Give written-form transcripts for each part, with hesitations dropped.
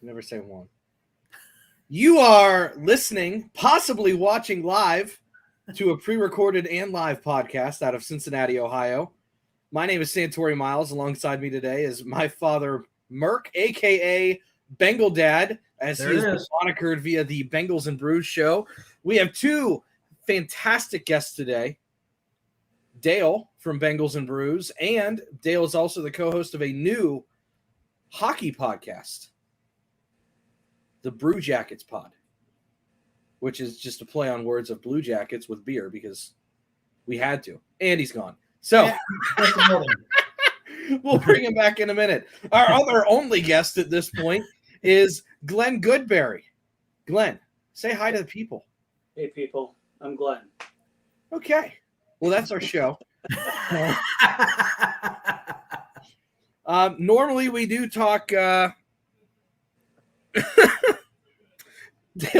Never say one. You are listening, possibly watching live, to a pre-recorded and live podcast out of Cincinnati, Ohio. My name is Santori Miles. Alongside me today is my father, Merk, a.k.a. Bengal Dad, as he has been monikered via the Bengals and Brews show. We have two fantastic guests today. Dale from Bengals and Brews, and Dale is also the co-host of a new hockey podcast, the Brew Jackets Pod, which is just a play on words of Blue Jackets with beer because we had to. And he's gone. So we'll bring him back in a minute. Our other only guest at this point is Glenn Goodberry. Glenn, say hi to the people. Hey, people. I'm Glenn. Okay. Well, that's our show. Normally we do talk. Dale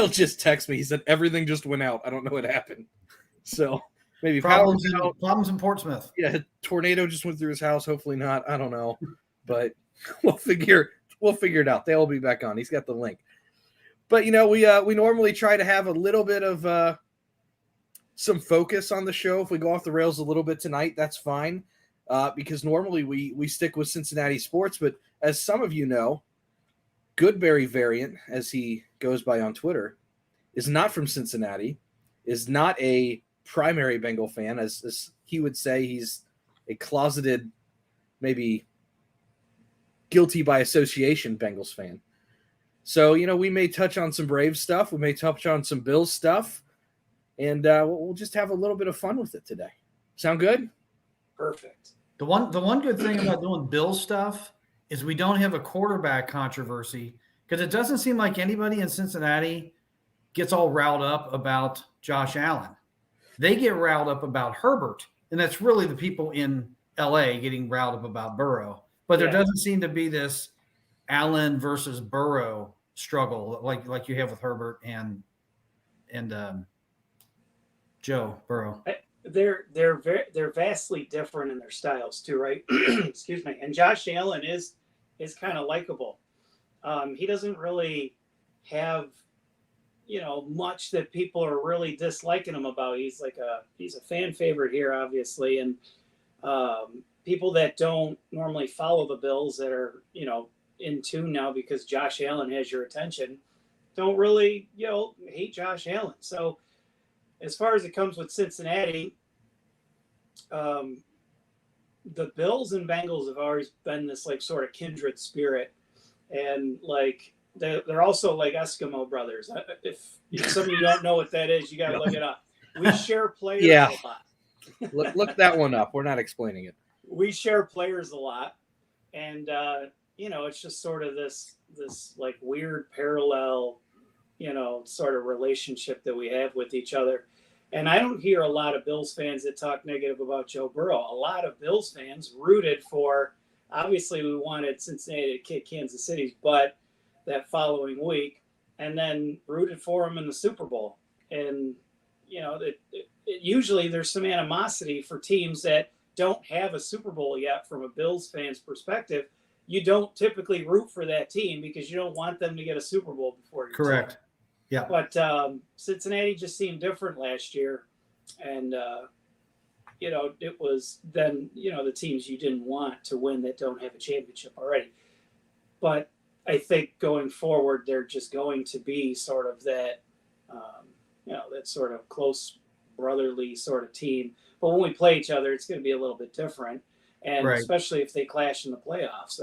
just texted me. He said everything just went out. I don't know what happened. So maybe problems in Portsmouth. Yeah, tornado just went through his house. Hopefully not. I don't know, but we'll figure it out. They'll be back on. He's got the link. But we normally try to have a little bit of some focus on the show. If we go off the rails a little bit tonight, that's fine, because normally we stick with Cincinnati sports. But as some of you know, Goodberry Variant, as he goes by on Twitter, is not from Cincinnati, is not a primary Bengal fan. As he would say, he's a closeted, maybe guilty by association Bengals fan. So, we may touch on some Braves stuff. We may touch on some Bills stuff. And we'll just have a little bit of fun with it today. Sound good? Perfect. The one good thing about doing Bill stuff is we don't have a quarterback controversy, because it doesn't seem like anybody in Cincinnati gets all riled up about Josh Allen. They get riled up about Herbert, and that's really the people in LA getting riled up about Burrow. But there doesn't seem to be this Allen versus Burrow struggle like you have with Herbert and Joe Burrow. They're vastly different in their styles too, right? Excuse me. And Josh Allen is kind of likable. He doesn't really have much that people are really disliking him about. He's a fan favorite here, obviously, and people that don't normally follow the Bills that are in tune now because Josh Allen has your attention don't really hate Josh Allen. So as far as it comes with Cincinnati, the Bills and Bengals have always been this sort of kindred spirit, and they're also like Eskimo brothers. If some of you don't know what that is, you got to look it up. We share players a lot. Look that one up. We're not explaining it. We share players a lot, and it's just sort of this weird parallel, sort of relationship that we have with each other. And I don't hear a lot of Bills fans that talk negative about Joe Burrow. A lot of Bills fans rooted for, obviously we wanted Cincinnati to kick Kansas City's butt that following week, and then rooted for him in the Super Bowl. And, usually there's some animosity for teams that don't have a Super Bowl yet from a Bills fan's perspective. You don't typically root for that team because you don't want them to get a Super Bowl before you. Correct. Yeah. But Cincinnati just seemed different last year. And, it was then, the teams you didn't want to win that don't have a championship already. But I think going forward, they're just going to be sort of that, that sort of close brotherly sort of team. But when we play each other, it's going to be a little bit different. And especially if they clash in the playoffs,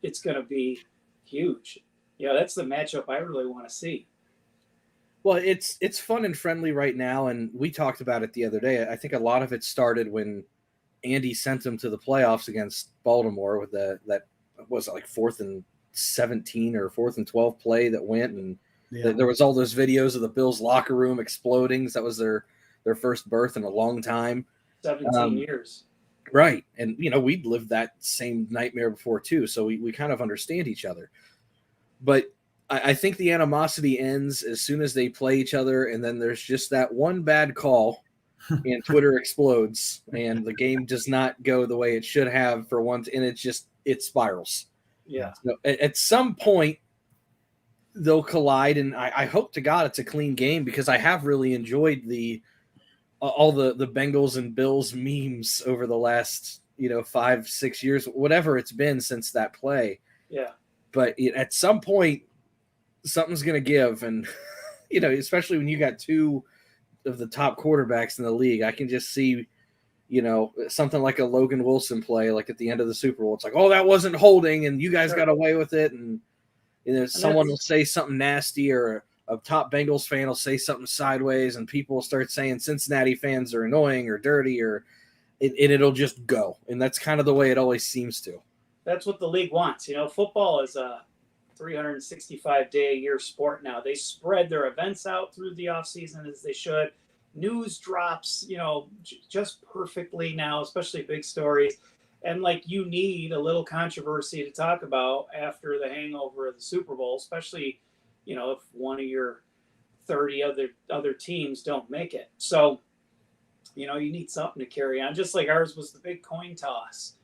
it's going to be huge. That's the matchup I really want to see. Well, it's fun and friendly right now, and we talked about it the other day. I think a lot of it started when Andy sent them to the playoffs against Baltimore with that was it 4th and 17 or 4th and 12 play that went, and there was all those videos of the Bills locker room exploding. So that was their first birth in a long time. 17 years. Right. And, we'd lived that same nightmare before too. So we kind of understand each other. But I think the animosity ends as soon as they play each other. And then there's just that one bad call and Twitter explodes and the game does not go the way it should have for once. And it spirals. Yeah. So at some point they'll collide, and I hope to God it's a clean game because I have really enjoyed all the Bengals and Bills memes over the last 5-6 years, whatever it's been since that play. Yeah. But at some point, something's going to give, and especially when you got two of the top quarterbacks in the league, I can just see something like a Logan Wilson play, like at the end of the Super Bowl. It's like, oh, that wasn't holding, and you guys got away with it, and someone will say something nasty, or a top Bengals fan will say something sideways, and people will start saying Cincinnati fans are annoying or dirty, and it'll just go. And that's kind of the way it always seems to. That's what the league wants. Football is a 365-day-a-year sport now. They spread their events out through the offseason as they should. News drops, just perfectly now, especially big stories. And you need a little controversy to talk about after the hangover of the Super Bowl, especially, if one of your 30 other teams don't make it. So, you need something to carry on. Just like ours was the big coin toss.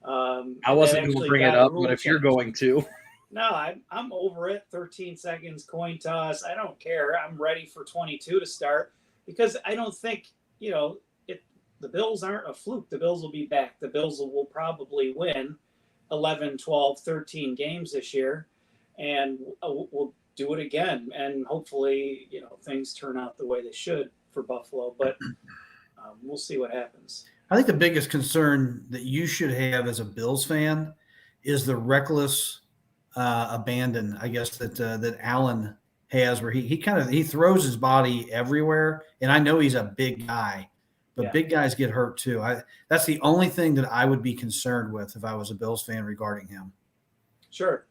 I wasn't going to bring it up, but if you're going to. No, I'm over it. 13 seconds, coin toss. I don't care. I'm ready for 22 to start because I don't think, the Bills aren't a fluke. The Bills will be back. The Bills will probably win 11, 12, 13 games this year, and we'll do it again. And hopefully, things turn out the way they should for Buffalo, but we'll see what happens. I think the biggest concern that you should have as a Bills fan is the reckless abandon, I guess, that Allen has, where he throws his body everywhere. And I know he's a big guy, but big guys get hurt too. That's the only thing that I would be concerned with if I was a Bills fan regarding him. Sure.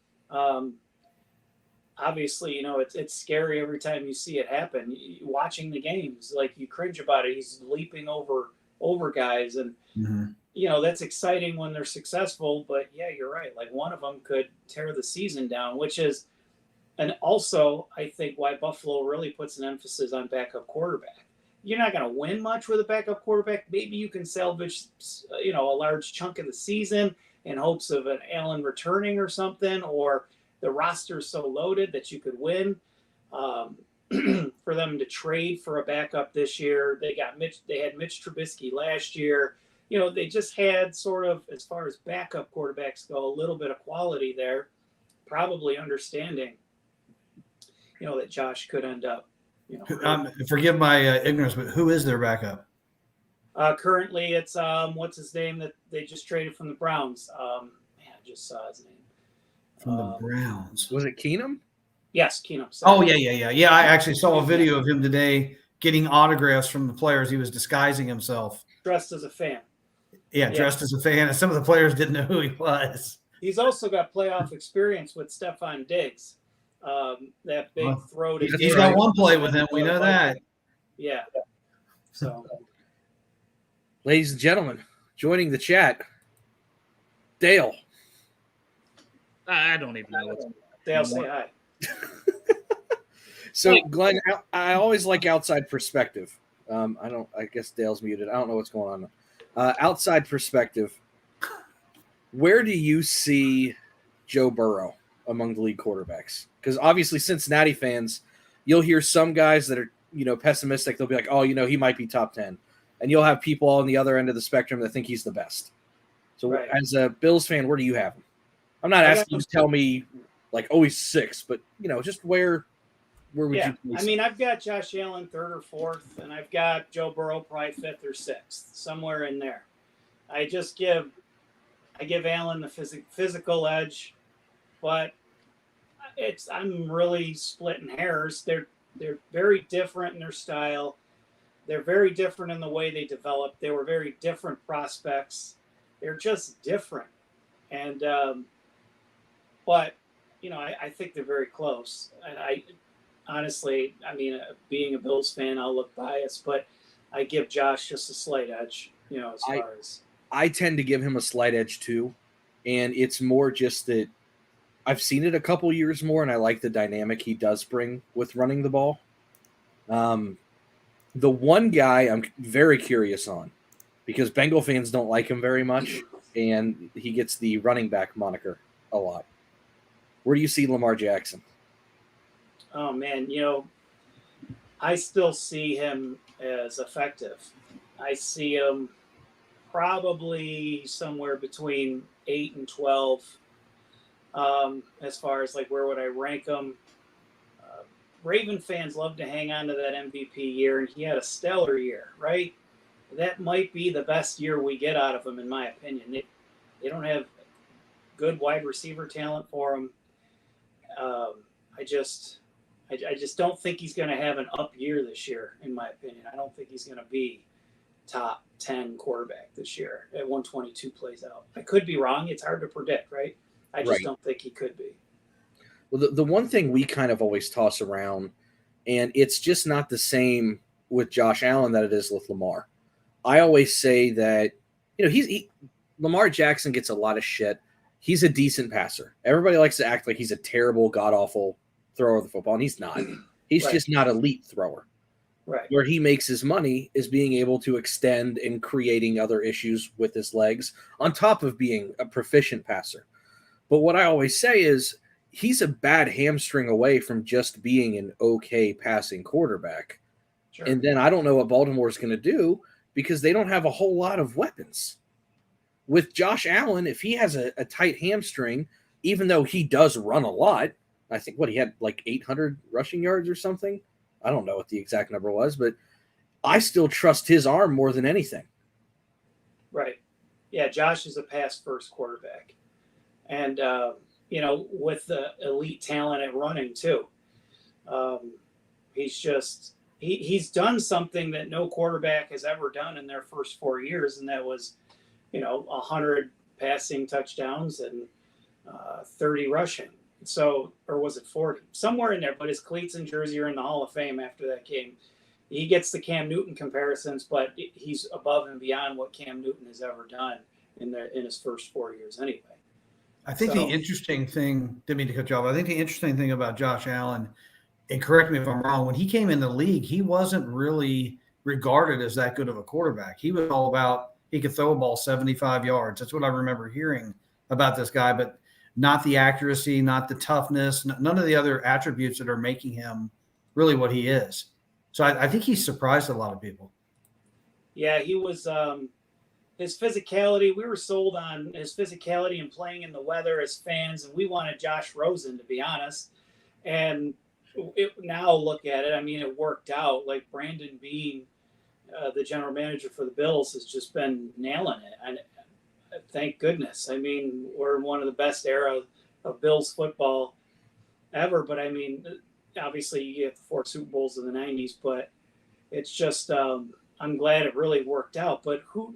Obviously, it's scary every time you see it happen. Watching the games, you cringe about it. He's leaping over guys, and that's exciting when they're successful. But yeah, you're right. One of them could tear the season down, and also I think why Buffalo really puts an emphasis on backup quarterback. You're not going to win much with a backup quarterback. Maybe you can salvage, a large chunk of the season in hopes of an Allen returning or something, or the roster's so loaded that you could win. For them to trade for a backup this year, they had Mitch Trubisky last year. They just had sort of, as far as backup quarterbacks go, a little bit of quality there, probably understanding, that Josh could end up. Forgive my ignorance, but who is their backup? Currently, it's what's his name that they just traded from the Browns. I just saw his name. From the Browns. Was it Keenum? Yes, Keenum. Oh, yeah. Yeah, I actually saw a video of him today getting autographs from the players. He was disguising himself. Dressed as a fan. Yeah, dressed as a fan. And some of the players didn't know who he was. He's also got playoff experience with Stephon Diggs. That big throw to he's got one play with him. We know that. Yeah. So, ladies and gentlemen, joining the chat, Dale. I don't even know what's Dale, say hi. So, Glenn, I always like outside perspective. I guess Dale's muted. I don't know what's going on. Outside perspective, where do you see Joe Burrow among the league quarterbacks? Because obviously Cincinnati fans, you'll hear some guys that are, pessimistic. They'll be like, oh, he might be top 10. And you'll have people on the other end of the spectrum that think he's the best. So as a Bills fan, where do you have him? I'm not asking you to tell me he's 6, but just where would you place him? I've got Josh Allen 3rd or 4th, and I've got Joe Burrow probably 5th or 6th, somewhere in there. I give Allen the physical edge, but I'm really splitting hairs. They're very different in their style. They're very different in the way they develop. They were very different prospects. They're just different. And but I think they're very close. And I honestly, being a Bills fan, I'll look biased, but I give Josh just a slight edge, as far as. I tend to give him a slight edge too. And it's more just that I've seen it a couple years more, and I like the dynamic he does bring with running the ball. The one guy I'm very curious on, because Bengal fans don't like him very much, and he gets the running back moniker a lot. Where do you see Lamar Jackson? Oh man, I still see him as effective. I see him probably somewhere between 8 and 12. As far as like where would I rank him? Raven fans love to hang on to that MVP year, and he had a stellar year, right? That might be the best year we get out of him, in my opinion. They don't have good wide receiver talent for him. I just don't think he's going to have an up year this year, in my opinion. I don't think he's going to be top 10 quarterback this year at 122 plays out. I could be wrong. It's hard to predict, right? I just don't think he could be. Well, the one thing we kind of always toss around, and it's just not the same with Josh Allen that it is with Lamar. I always say that, Lamar Jackson gets a lot of shit. He's a decent passer. Everybody likes to act like he's a terrible, god-awful thrower of the football, and he's not. He's just not elite thrower. Right. Where he makes his money is being able to extend and creating other issues with his legs on top of being a proficient passer. But what I always say is he's a bad hamstring away from just being an okay passing quarterback. Sure. And then I don't know what Baltimore is going to do because they don't have a whole lot of weapons. With Josh Allen, if he has a tight hamstring, even though he does run a lot, I think he had like 800 rushing yards or something. I don't know what the exact number was, but I still trust his arm more than anything. Right. Yeah, Josh is a pass-first quarterback. And, with the elite talent at running too. He's done something that no quarterback has ever done in their first 4 years, and that was, 100 passing touchdowns and 30 rushing. So, or was it 40? Somewhere in there, but his cleats and jersey are in the Hall of Fame after that game. He gets the Cam Newton comparisons, but he's above and beyond what Cam Newton has ever done in his first 4 years anyway. I think the interesting thing, didn't mean to cut you off, I think the interesting thing about Josh Allen, and correct me if I'm wrong, when he came in the league, he wasn't really regarded as that good of a quarterback. He was all about he could throw a ball 75 yards. That's what I remember hearing about this guy, but not the accuracy, not the toughness, none of the other attributes that are making him really what he is. So I think he surprised a lot of people. Yeah, he was his physicality, we were sold on his physicality and playing in the weather as fans, and we wanted Josh Rosen, to be honest. And now look at it. I mean, it worked out. Like Brandon Beane, the general manager for the Bills, has just been nailing it. And thank goodness. I mean, we're in one of the best era of Bills football ever. But I mean, obviously you get the 4 Super Bowls in the 90s, but it's just I'm glad it really worked out. But who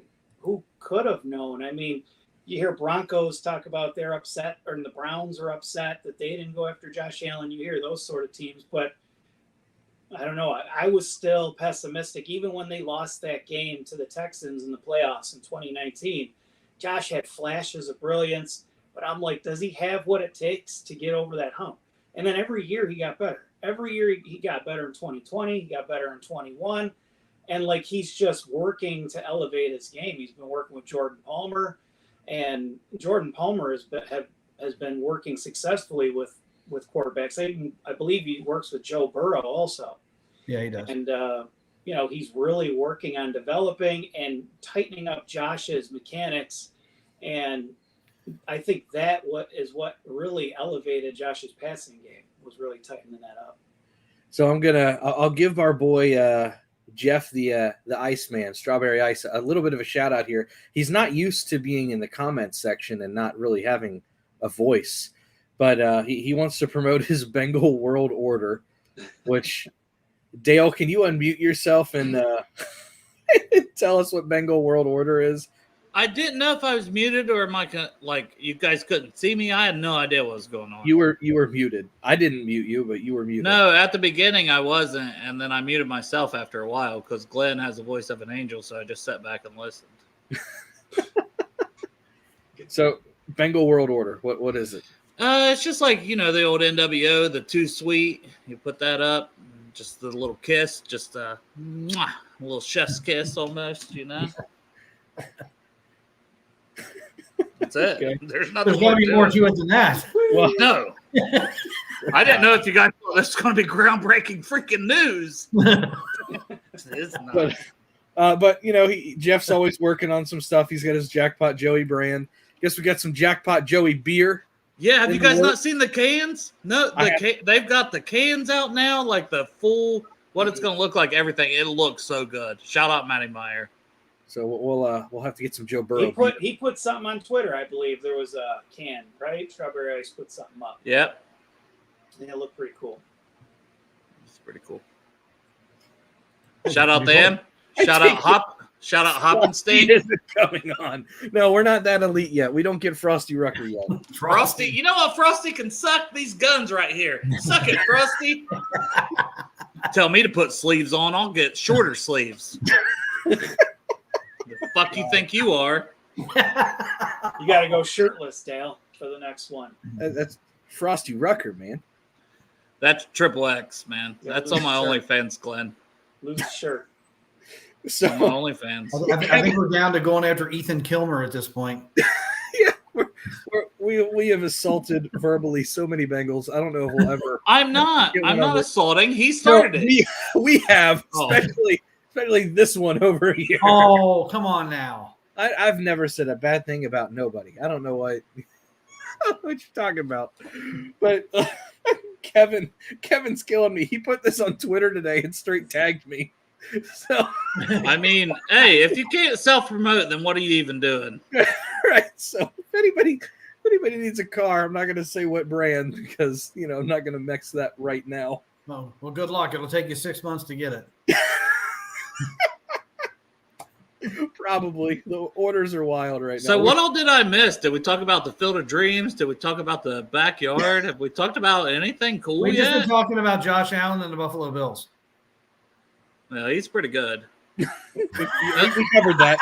could have known? I mean, you hear Broncos talk about they're upset, or the Browns are upset that they didn't go after Josh Allen. You hear those sort of teams, but I don't know. I was still pessimistic. Even when they lost that game to the Texans in the playoffs in 2019, Josh had flashes of brilliance, but I'm like, does he have what it takes to get over that hump? And then every year he got better. Every year he got better in 2020. He got better in 21. And like, he's just working to elevate his game. He's been working with Jordan Palmer, and Jordan Palmer has been working successfully with quarterbacks. I believe he works with Joe Burrow also. Yeah, he does. And, he's really working on developing and tightening up Josh's mechanics. And I think that is what really elevated Josh's passing game, was really tightening that up. So I'll give our boy Jeff the Iceman, Strawberry Ice, a little bit of a shout out here. He's not used to being in the comments section and not really having a voice, but he wants to promote his Bengal World Order, which, Dale, can you unmute yourself and tell us what Bengal World Order is? I didn't know if I was muted or am I like you guys couldn't see me. I had no idea what was going on. You were muted. I didn't mute you, but you were muted. No, at the beginning I wasn't, and then I muted myself after a while because Glenn has the voice of an angel, so I just sat back and listened. So, Bengal World Order, what is it? It's just like, the old NWO, the Too Sweet. You put that up, just the little kiss, just a little chef's kiss almost, That's it. Okay. There's nothing There's got to be more to it than that. Well, No. I didn't know if you guys thought this was going to be groundbreaking freaking news. It's not. But Jeff's always working on some stuff. He's got his Jackpot Joey brand. Guess we got some Jackpot Joey beer. Yeah, have you guys not seen the cans? No, they've got the cans out now, like the full, what it's going to look like, everything. It looks so good. Shout out Matty Meyer. So we'll have to get some Joe Burrow. He put something on Twitter, I believe. There was a can, right? Strawberry Ice put something up. Yep. And it looked pretty cool. It's pretty cool. Shout out them. Shout out Hoppenstein. Isn't coming on. No, we're not that elite yet. We don't get Frosty Rucker yet. Frosty, you know what? Frosty can suck these guns right here. Suck it, Frosty. Tell me to put sleeves on. I'll get shorter sleeves. The fuck you think you are? You got to go shirtless, Dale, for the next one. That's Frosty Rucker, man. That's XXX, man. Yeah, That's on my OnlyFans, Glenn. Loose shirt. So On my OnlyFans. I think we're down to going after Ethan Kilmer at this point. yeah, we have assaulted verbally so many Bengals. I don't know if we'll ever. I'm not over. Assaulting. He started it. We have, especially this one over here. Oh, come on now. I've never said a bad thing about nobody. I don't know what you're talking about. But Kevin's killing me. He put this on Twitter today and straight tagged me. So I mean, hey, if you can't self-promote, then what are you even doing? right. So if anybody needs a car, I'm not going to say what brand because I'm not going to mix that right now. Oh, well, good luck. It'll take you 6 months to get it. Probably. The orders are wild right now. So what all did I miss? Did we talk about the Field of Dreams? Did we talk about the backyard? Have we talked about anything cool We just yet? been talking about Josh Allen and the Buffalo Bills. Well, he's pretty good. we covered that.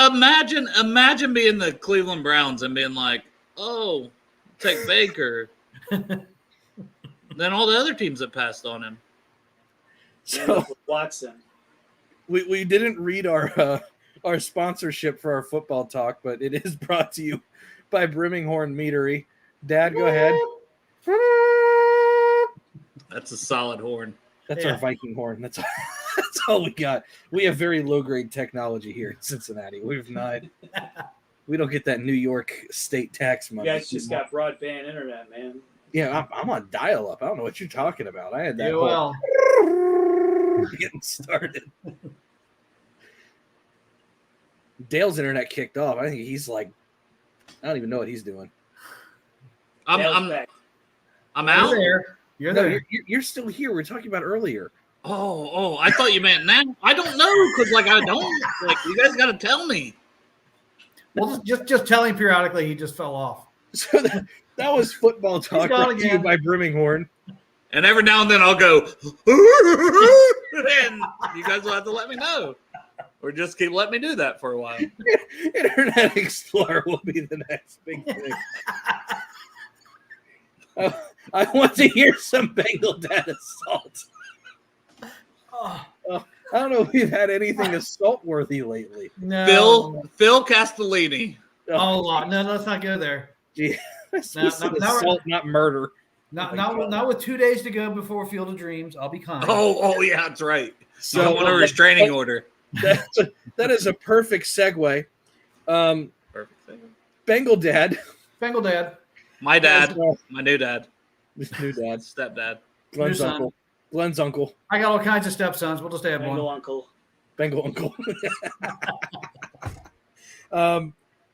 Imagine being the Cleveland Browns and being like, oh, take Baker. Then all the other teams that passed on him. So Watson. We didn't read our sponsorship for our football talk, but it is brought to you by Brimminghorn Meadery. Dad, go ahead. That's a solid horn. That's our Viking horn. That's all we got. We have very low grade technology here in Cincinnati. We don't get that New York state tax money. You guys just got broadband internet, man. Yeah, I'm on dial up. I don't know what you're talking about. I had that getting started. Dale's internet kicked off. I think he's like, I don't even know what he's doing. I'm out. You're No, there. you're still here. We were talking about earlier. Oh, I thought you meant now. I don't know because I don't you guys got to tell me. Well, just tell him periodically he just fell off. So that was football talk brought to you by Brimminghorn. And every now and then I'll go, and you guys will have to let me know. Or just keep letting me do that for a while. Internet Explorer will be the next big thing. I want to hear some Bengal dad assault. I don't know if we've had anything assault worthy lately. No. Phil Castellini. Oh, no, let's not go there. Yeah. Assault, not murder. Not with 2 days to go before Field of Dreams. I'll be kind. Oh yeah, that's right. So I don't want a restraining order. That is a perfect segue. Perfect segue. Bengal dad. My dad. My new dad. This new dad. Stepdad. Glenn's uncle. Glenn's uncle. I got all kinds of stepsons. We'll just have Bengal one. uncle. Bengal uncle.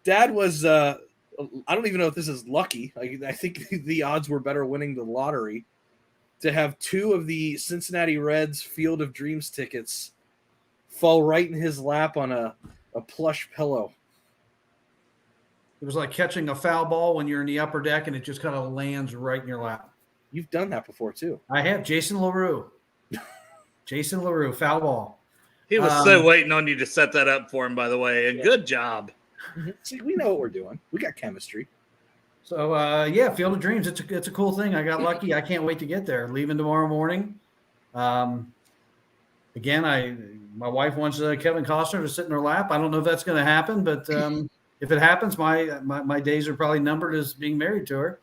Dad was I don't even know if this is lucky. I think the odds were better winning the lottery to have two of the Cincinnati Reds Field of Dreams tickets fall right in his lap on a plush pillow. It was like catching a foul ball when you're in the upper deck and it just kind of lands right in your lap. You've done that before too. I have. Jason LaRue, foul ball. He was so waiting on you to set that up for him, by the way. And good job. See, we know what we're doing. We got chemistry. So, Field of Dreams. It's a cool thing. I got lucky. I can't wait to get there. Leaving tomorrow morning. Again, my wife wants Kevin Costner to sit in her lap. I don't know if that's going to happen, but if it happens, my days are probably numbered as being married to her.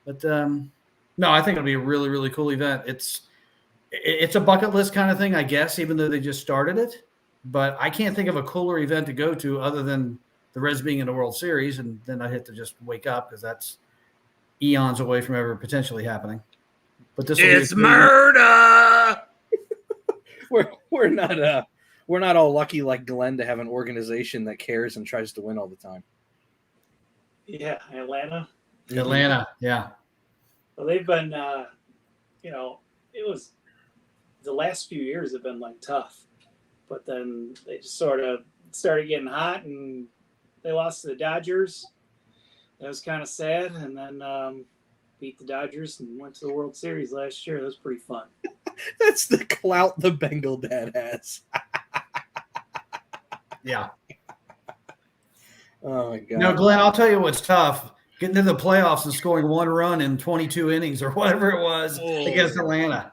But no, I think it'll be a really, really cool event. It's a bucket list kind of thing, I guess, even though they just started it. But I can't think of a cooler event to go to other than the Reds being in the World Series, and then I hit to just wake up because that's eons away from ever potentially happening. But this It's murder. We're not all lucky like Glenn to have an organization that cares and tries to win all the time. Yeah, Atlanta. Atlanta, yeah. Well, they've been, it was the last few years have been like tough, but then they just sort of started getting hot and they lost to the Dodgers. That was kind of sad. And then beat the Dodgers and went to the World Series last year. That was pretty fun. That's the clout the Bengal dad has. Yeah. Oh my God. No, Glenn, I'll tell you what's tough. Getting to the playoffs and scoring 1 run in 22 innings or whatever it was against Atlanta.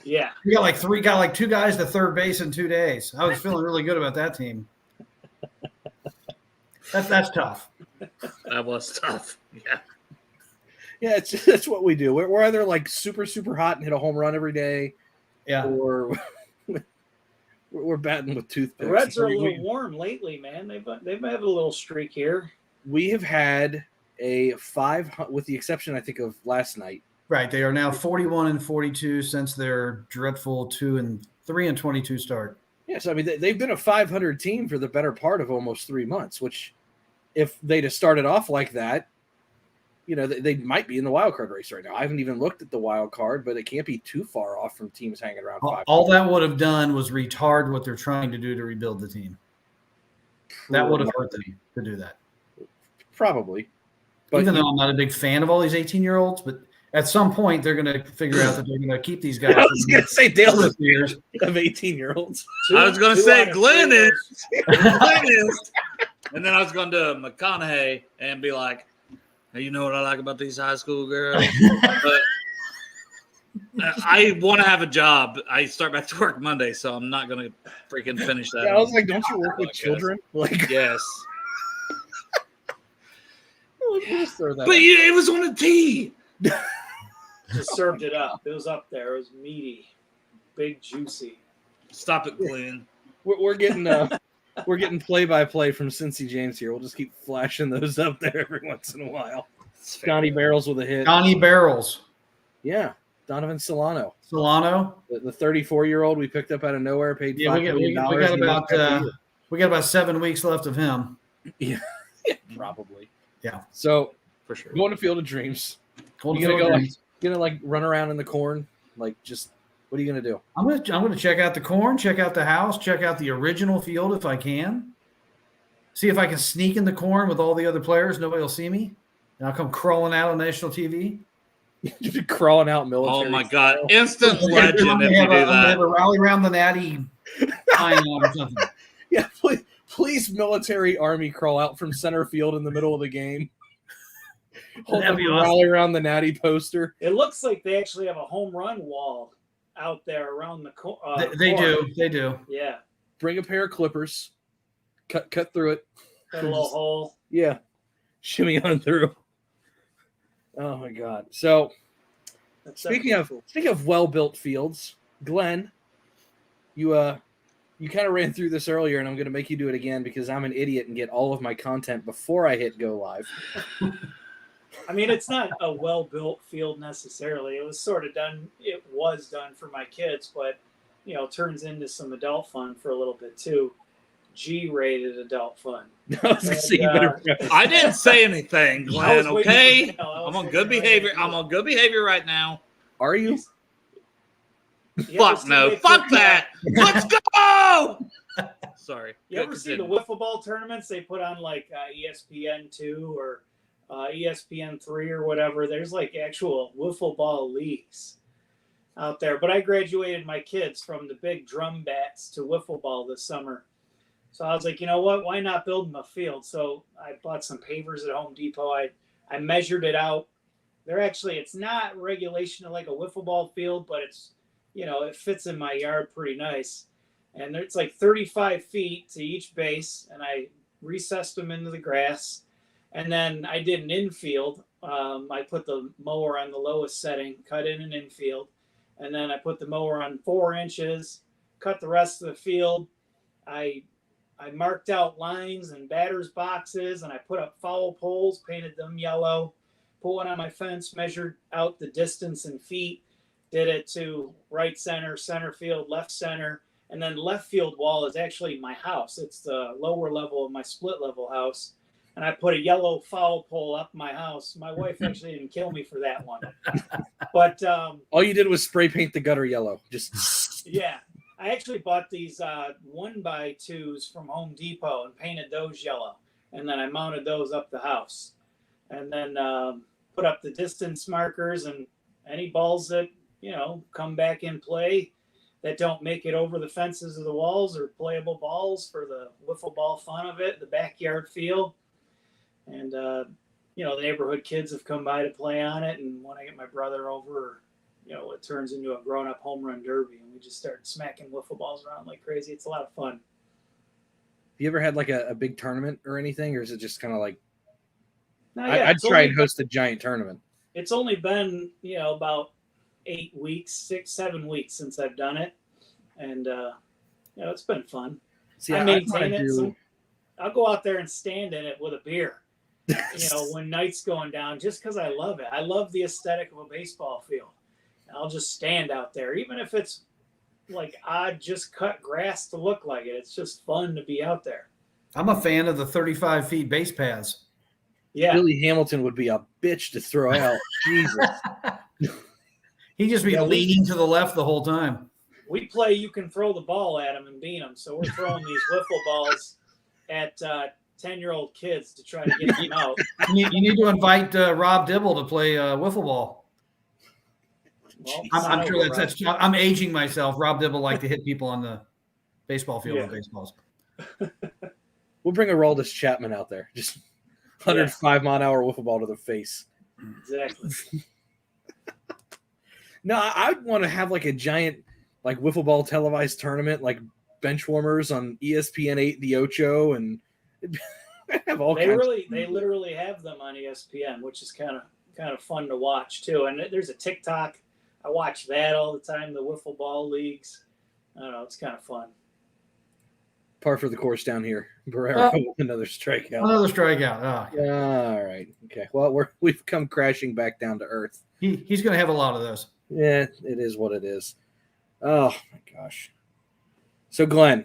Yeah. We got like 2 guys to third base in 2 days. I was feeling really good about that team. That's tough. That was tough. Yeah. Yeah, that's what we do. We're either like super, super hot and hit a home run every day, Yeah. or we're batting with toothpicks. The Reds are a little warm lately, man. They've had a little streak here. We have had a 5, with the exception, I think, of last night. Right. They are now 41-42 since their dreadful 3-22 start. Yes, I mean, they've been a 500 team for the better part of almost 3 months, which if they'd have started off like that, they might be in the wild card race right now. I haven't even looked at the wild card, but it can't be too far off from teams hanging around 500. All that would have done was retard what they're trying to do to rebuild the team. That would have hurt them to do that. Probably. But even though I'm not a big fan of all these 18-year-olds, but at some point they're going to figure out that they're going to keep these guys. I was going to say Dale's years of 18-year-olds. I was going to say Glenn is. And then I was going to McConaughey and be like, hey, you know what I like about these high school girls? But I want to have a job. I start back to work Monday, so I'm not going to freaking finish that. Yeah, I was like, don't you work with children? Like, yes. But it was on a tee. Just served it up. It was up there. It was meaty, big, juicy. Stop it, Glenn. We're getting play-by-play from Cincy James here. We'll just keep flashing those up there every once in a while. Donnie Barrels with a hit. Donnie Barrels. Yeah. Donovan Solano. The 34-year-old we picked up out of nowhere, paid $5 million. We got about 7 weeks left of him. Yeah, probably. Yeah. So for sure. Going to Field of Dreams. You gonna run around in the corn? Like, just what are you gonna do? I'm gonna check out the corn, check out the house, check out the original field if I can. See if I can sneak in the corn with all the other players. Nobody will see me. And I'll come crawling out on national TV. Just crawling out military. Oh my God! Instant legend if you do that. Have a rally around the natty or something. Yeah, please, military army crawl out from center field in the middle of the game. That'd be rally around the natty poster. It looks like they actually have a home run wall out there around the They corn. do. Yeah. Bring a pair of clippers. Cut through it. Got a little hole. Yeah. Shimmy on through. Oh my God. So speaking of well-built fields, Glenn, you kind of ran through this earlier, and I'm going to make you do it again because I'm an idiot and get all of my content before I hit go live. I mean, it's not a well-built field necessarily. It was sort of done. It was done for my kids, but turns into some adult fun for a little bit too. G-rated adult fun. I didn't say anything, Glenn. Okay, I'm on good behavior. I'm on good behavior right now. Are you? Fuck no. Fuck that. Let's go. Sorry. You ever see the Wiffle Ball tournaments they put on like ESPN2 or ESPN3 or whatever? There's like actual Wiffle Ball leagues out there. But I graduated my kids from the big drum bats to Wiffle Ball this summer. So I was like, you know what? Why not build them a field? So I bought some pavers at Home Depot. I measured it out. It's not regulation of like a Wiffle Ball field, but it's, it fits in my yard pretty nice. And it's like 35 feet to each base. And I recessed them into the grass. And then I did an infield I put the mower on the lowest setting, cut in an infield, and then I put the mower on 4 inches, cut the rest of the field. I marked out lines and batters boxes, and I put up foul poles, painted them yellow, put one on my fence, measured out the distance in feet, did it to right center, center field, left center, and then left field wall is actually my house. It's the lower level of my split level house. And I put a yellow foul pole up my house. My wife actually didn't kill me for that one. But all you did was spray paint the gutter yellow. Just yeah. I actually bought these 1x2s from Home Depot and painted those yellow. And then I mounted those up the house. And then put up the distance markers, and any balls that, come back in play that don't make it over the fences of the walls are playable balls for the wiffle ball fun of it, the backyard feel. And, the neighborhood kids have come by to play on it. And when I get my brother over, it turns into a grown-up home run derby, and we just start smacking wiffle balls around like crazy. It's a lot of fun. Have you ever had like a big tournament or anything, or is it just kind of like? I'd try and host a giant tournament. It's only been about 8 weeks, 6, 7 weeks since I've done it, and it's been fun. See, I maintain it. So I'll go out there and stand in it with a beer. When night's going down, just because I love it. I love the aesthetic of a baseball field. I'll just stand out there, even if it's like odd, just cut grass to look like it. It's just fun to be out there. I'm a fan of the 35 feet base paths. Yeah, Billy Hamilton would be a bitch to throw out. Jesus, he'd just be leaning to the left the whole time. We play. You can throw the ball at him and beat him. So we're throwing these wiffle balls at 10-year-old kids to try to get them out. You need to invite Rob Dibble to play wiffle ball. Well, I'm sure that's I'm aging myself. Rob Dibble liked to hit people on the baseball field with baseballs. We'll bring Aroldis Chapman out there. Just 105-mile-an-hour wiffle ball to the face. Exactly. No, I'd want to have like a giant like wiffle ball televised tournament, like bench warmers on ESPN 8, the Ocho, and have all They literally have them on ESPN, which is kind of fun to watch too. And there's a TikTok. I watch that all the time. The wiffle ball leagues. I don't know. It's kind of fun. Par for the course down here. Barrera with another strikeout. Another strikeout. Oh. All right. Okay. Well, we've come crashing back down to earth. He's going to have a lot of those. Yeah, it is what it is. Oh my gosh. So Glenn,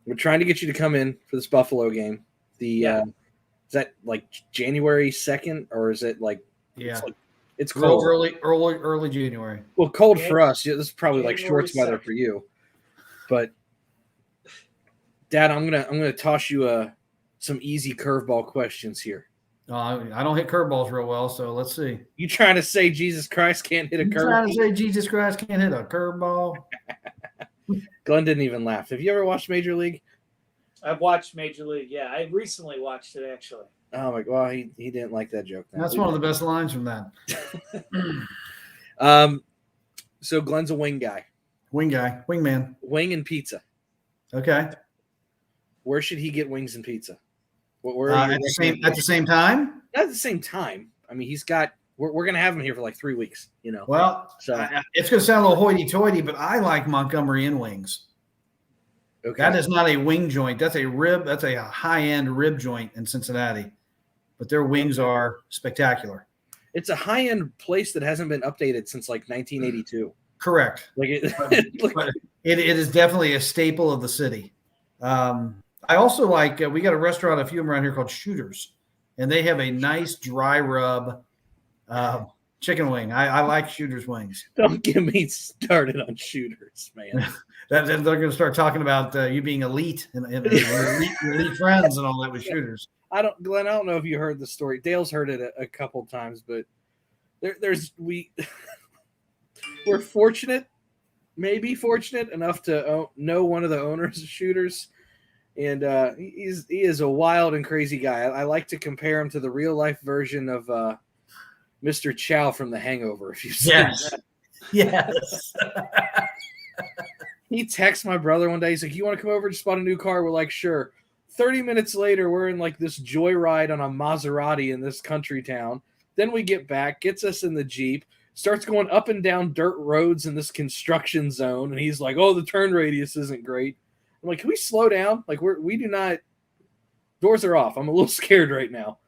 we're trying to get you to come in for this Buffalo game. Is that like January 2nd, or is it like? Yeah, it's cold. Early January. Well, cold for us. Yeah, this is probably like January shorts weather 2nd. for you. But Dad, I'm gonna toss you some easy curveball questions here. I don't hit curveballs real well, so let's see. You trying to say Jesus Christ can't hit a curveball? Trying to say Jesus Christ can't hit a curveball? Glenn didn't even laugh. Have you ever watched Major League? I've watched Major League. Yeah, I recently watched it actually. Oh my god, he didn't like that joke. That's one of the best lines from that. So Glenn's a wing guy. Wingman. Wing and pizza. Okay. Where should he get wings and pizza? At the same time? Not at the same time. I mean, he's got. We're gonna have him here for like 3 weeks. Well, so it's gonna sound a little hoity-toity, but I like Montgomery Inn wings. okay. That is not a wing joint. That's a rib. That's a high-end rib joint in Cincinnati. But their wings are spectacular. It's a high-end place that hasn't been updated since like 1982. Correct. Like But it is definitely a staple of the city. I also like, we got a restaurant, a few of them around here called Shooters, and they have a nice dry rub chicken wing. I like Shooters wings. Don't get me started on Shooters, man. They're going to start talking about you being elite and elite friends and all that with Shooters. Glenn, I don't know if you heard the story. Dale's heard it a couple times, but we're fortunate, maybe fortunate enough to know one of the owners of Shooters, and he is a wild and crazy guy. I like to compare him to the real life version of Mr. Chow from The Hangover. If you've seen that. Yes. He texts my brother one day. He's like, "You want to come over? Just bought a new car." We're like, "Sure." 30 minutes later, we're in like this joyride on a Maserati in this country town. Then we get back, gets us in the Jeep, starts going up and down dirt roads in this construction zone. And he's like, oh, the turn radius isn't great. I'm like, can we slow down? Like, we do not, doors are off. I'm a little scared right now.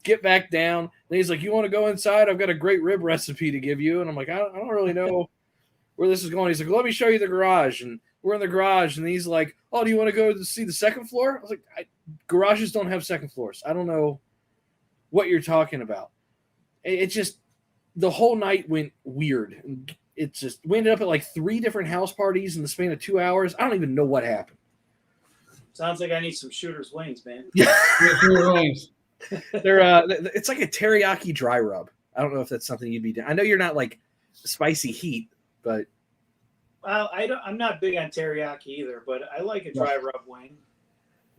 Get back down. Then he's like, you want to go inside? I've got a great rib recipe to give you. And I'm like, I don't really know where this is going. He's like, let me show you the garage. And we're in the garage. And he's like, oh, do you want to go to see the second floor? I was like, garages don't have second floors. I don't know what you're talking about. It just, the whole night went weird. It's just, we ended up at like 3 different house parties in the span of 2 hours. I don't even know what happened. Sounds like I need some shooter's wings, man. It's like a teriyaki dry rub. I don't know if that's something you'd be doing. I know you're not like spicy heat, but Well, I'm not big on teriyaki either, but I like a dry rub wing.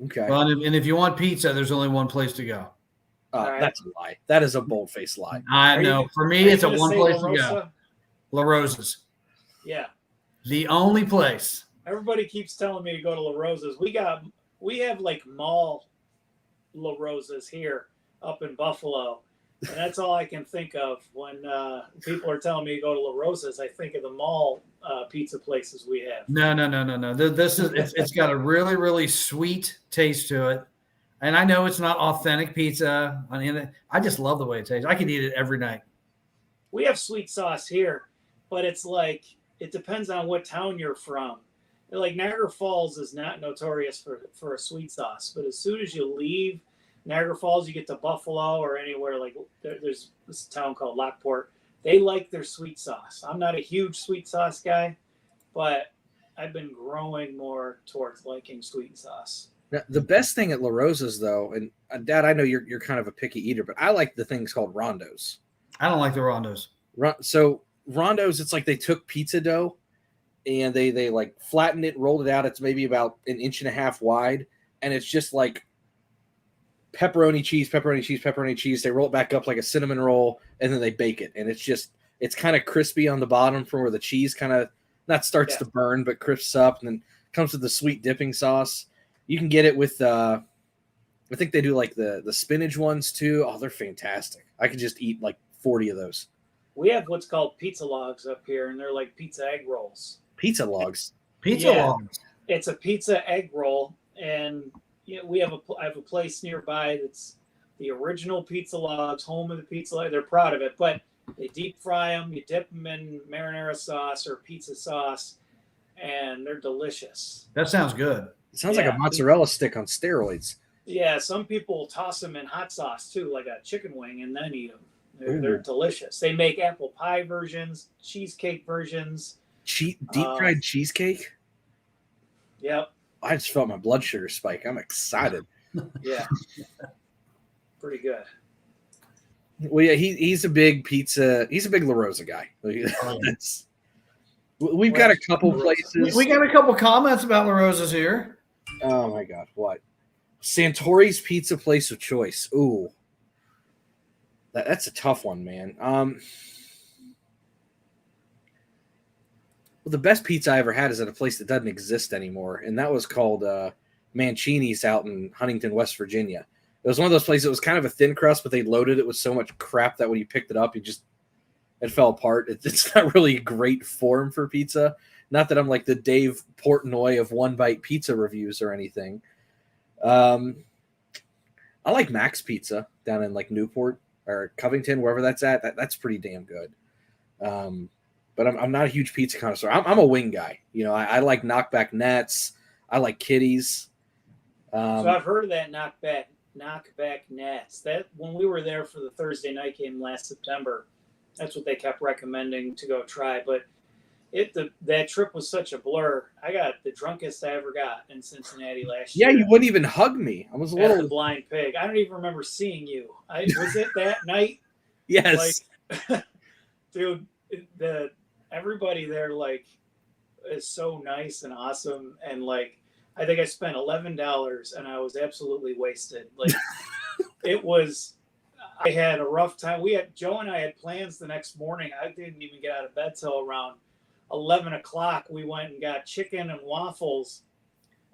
okay. Well, and if you want pizza, there's only one place to go. Right. That's a lie. That is a bold-faced lie. I Are know. you- For Are me, you it's a gonna one say place La to go. Rosa? La Rosa's. Yeah. The only place. Everybody keeps telling me to go to La Rosa's. We have like mall La Rosa's here up in Buffalo. And that's all I can think of when people are telling me to go to La Rosa's. I think of the mall pizza places we have. No. This is it's got a really, really sweet taste to it. And I know it's not authentic pizza. I just love the way it tastes. I could eat it every night. We have sweet sauce here, but it's like it depends on what town you're from. Like Niagara Falls is not notorious for a sweet sauce, but as soon as you leave Niagara Falls, you get to Buffalo or anywhere like there's this town called Lockport. They like their sweet sauce. I'm not a huge sweet sauce guy, but I've been growing more towards liking sweet sauce. Now, the best thing at La Rosa's, though, and Dad, I know you're kind of a picky eater, but I like the things called rondos. I don't like the rondos. So rondos, it's like they took pizza dough and they like flattened it, rolled it out. It's maybe about 1.5 inches wide, and it's just like pepperoni cheese. They roll it back up like a cinnamon roll, and then they bake it, and it's kind of crispy on the bottom from where the cheese kind of not starts to burn, but crisps up, and then comes with the sweet dipping sauce. You can get it with, I think they do like the spinach ones too. Oh, they're fantastic. I could just eat like 40 of those. We have what's called pizza logs up here, and they're like pizza egg rolls. Pizza logs. Pizza Yeah. logs. It's a pizza egg roll, and I have a place nearby that's the original pizza logs, home of the pizza log. They're proud of it, but they deep fry them. You dip them in marinara sauce or pizza sauce, and they're delicious. That sounds good. It sounds like a mozzarella stick on steroids. Yeah, some people toss them in hot sauce too, like a chicken wing, and then eat them. They're delicious. They make apple pie versions, cheesecake versions. Deep fried cheesecake? Yep. I just felt my blood sugar spike. I'm excited. Yeah. Pretty good. Well, yeah, he's a big pizza. He's a big La Rosa guy. We've got a couple places. We got a couple comments about La Rosa's here. Oh my God, what? Santori's pizza place of choice. Ooh. That's a tough one, man. Well, the best pizza I ever had is at a place that doesn't exist anymore, and that was called Mancini's out in Huntington, West Virginia. It was one of those places that was kind of a thin crust, but they loaded it with so much crap that when you picked it up, it fell apart. It's not really a great form for pizza. Not that I'm like the Dave Portnoy of One Bite Pizza reviews or anything. I like Max Pizza down in like Newport or Covington, wherever that's at. That's pretty damn good. But I'm not a huge pizza connoisseur. I'm a wing guy. You know, I like knockback nets. I like kitties. So I've heard of that knockback nets. That when we were there for the Thursday night game last September, that's what they kept recommending to go try. But that trip was such a blur. I got the drunkest I ever got in Cincinnati last year. Yeah, you wouldn't even hug me. I was a At little the Blind Pig. I don't even remember seeing you. Was it that night? yes. Like, dude, everybody there like is so nice and awesome, and like I think I spent $11 and I was absolutely wasted. Like I had a rough time. Joe and I had plans the next morning. I didn't even get out of bed till around 11 o'clock. We went and got chicken and waffles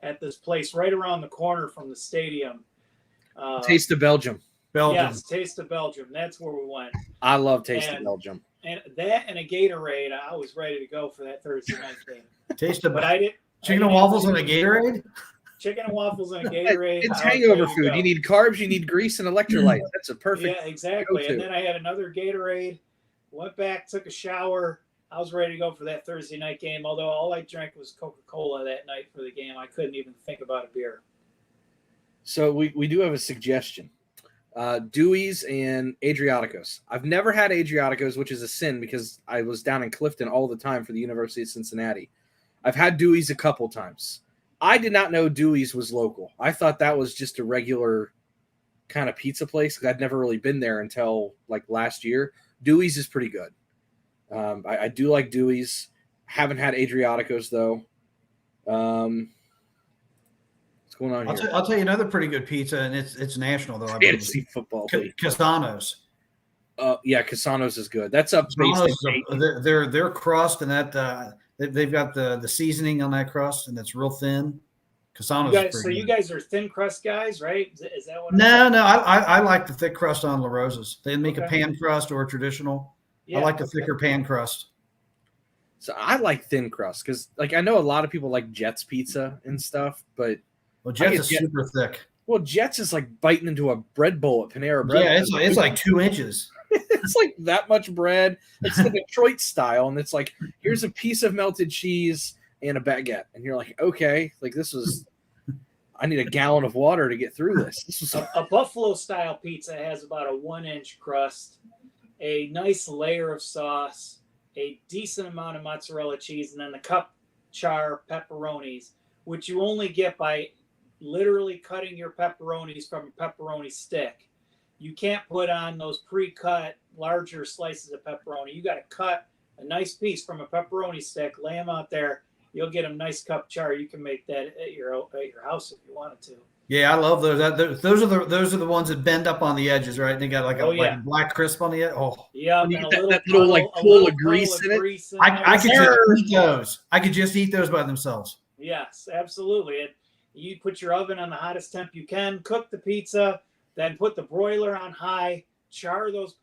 at this place right around the corner from the stadium. Taste of Belgium. Belgium. Yes, Taste of Belgium. That's where we went. I love Taste of And- Belgium. And that and a Gatorade, I was ready to go for that Thursday night game. Taste of But I didn't. chicken and waffles and a Gatorade. Chicken and waffles and a Gatorade. It's I was hangover ready to food. go. You need carbs, you need grease, and electrolytes. That's a perfect. Yeah, exactly. go-to. And then I had another Gatorade. Went back, took a shower. I was ready to go for that Thursday night game. Although all I drank was Coca-Cola that night for the game. I couldn't even think about a beer. So we do have a suggestion. Dewey's and Adriaticos. I've never had Adriaticos, which is a sin because I was down in Clifton all the time for the University of Cincinnati. I've had Dewey's a couple times. I did not know Dewey's was local. I thought that was just a regular kind of pizza place because I'd never really been there until like last year. Dewey's is pretty good. I do like Dewey's. Haven't had Adriaticos though. What's going on here? I'll tell you another pretty good pizza, and it's national though. I believe. Fantasy football league. Casanos. Yeah, Casanos is good. That's up Casanos, basic. their crust and that they've got the seasoning on that crust, and it's real thin. Casanos. You guys are thin crust guys, right? Is that what? No. I like the thick crust on La Rosa's. They make a Okay. pan crust or a traditional. Yeah, I like the thicker pan crust. So I like thin crust because, like, I know a lot of people like Jets pizza and stuff, but Well, Jets get is Jet- super thick. Jets is like biting into a bread bowl at Panera Bread. Yeah, it's like 2 inches. It's like that much bread. It's the Detroit style, and it's like here's a piece of melted cheese and a baguette, and you're like, okay, like this was. I need a gallon of water to get through this. This was A buffalo style pizza has about a 1-inch crust, a nice layer of sauce, a decent amount of mozzarella cheese, and then the cup char pepperonis, which you only get by literally cutting your pepperonis from a pepperoni stick. You can't put on those pre-cut larger slices of pepperoni. You got to cut a nice piece from a pepperoni stick, lay them out there. You'll get a nice cup char. You can make that at your house if you wanted to. Yeah, I love those. Those are the ones that bend up on the edges, right? And they got like a black crisp on the edge. Oh, Yeah, You and get a that little little, like, puddle- a pool little of grease puddle of in it. grease in I could there. just eat those. I could just eat those by themselves. Yes, absolutely. And you put your oven on the hottest temp you can, cook the pizza, then put the broiler on high, char those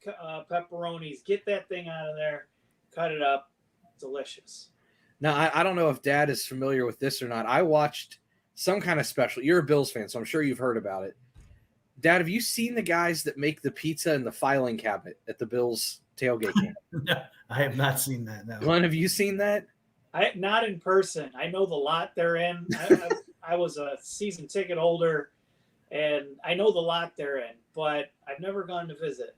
pepperonis, get that thing out of there, cut it up. Delicious. Now, I don't know if Dad is familiar with this or not. I watched some kind of special. You're a Bills fan, so I'm sure you've heard about it. Dad, have you seen the guys that make the pizza in the filing cabinet at the Bills tailgate game? No, I have not seen that. No. Glenn, have you seen that? Not in person. I know the lot they're in. I was a season ticket holder, and I know the lot they're in, but I've never gone to visit.